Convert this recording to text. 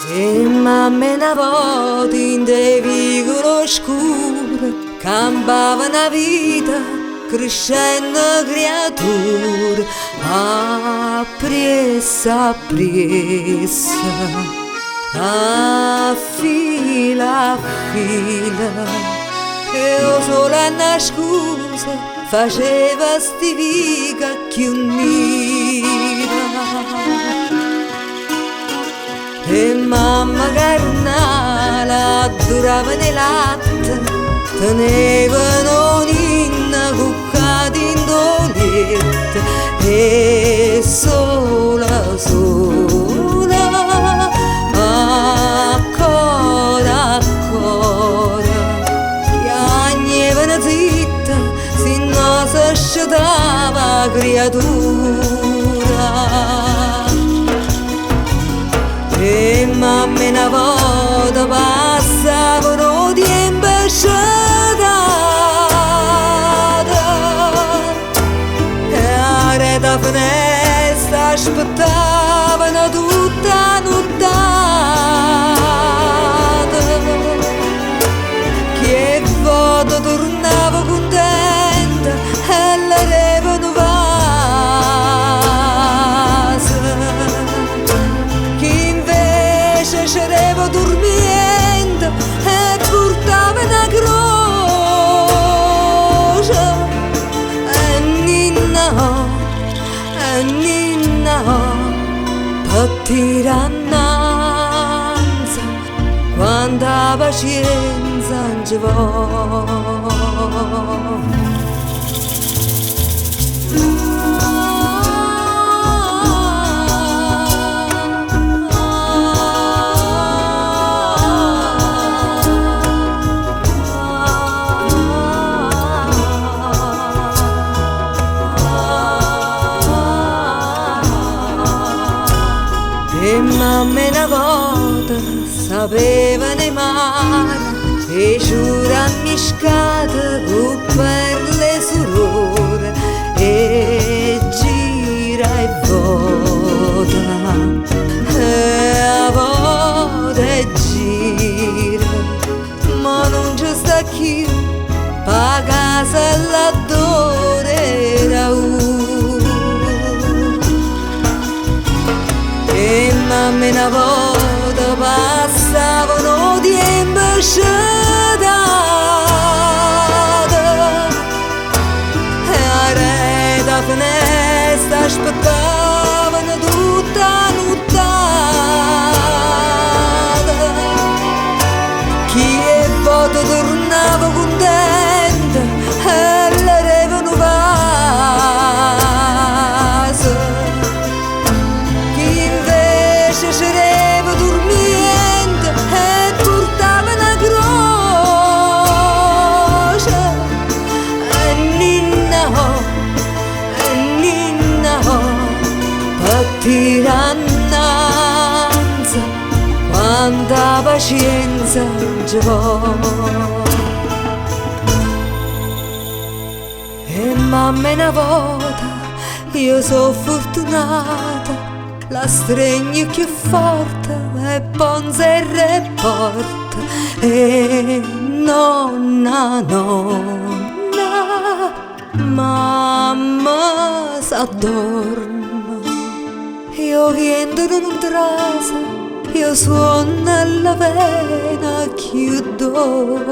E mamma una volta in de vicolo oscuro campava una vita crescendo creatura appressa a fila e io solo una scusa faceva sti vica che un'ira. E mamma carnala durava nel latte, tenevano ninna cuccata in dolette e sola ancora piagnevano zitta se non si asciutava creatura. E mamma una volta passavano tempo sciatata e a rete finestra aspettavano tutta nottata che volta tornavo contenta e la levano c'erevo dormiendo e portava una croce e ninna per tirannanza quanta pazienza non ci vuole. E mamma una volta sapeva ne mare e giura miscata con perle surore e gira e vota e a vota e gira ma non ci sta più pa casa l'addore era e mamma una volta passavano tempo sciatata e a rete finestra aspettavano tutta nottata chi e volta tornava contenta e la levano c'erevo dormiendo e portava una croce e ninna per tirannanza quanta pazienza ci vuole. E mamma una volta io sono fortunata la stregno più forte e ponza e reporta e nonna mamma s'addorma io viento non trasa io suono alla vena chiudo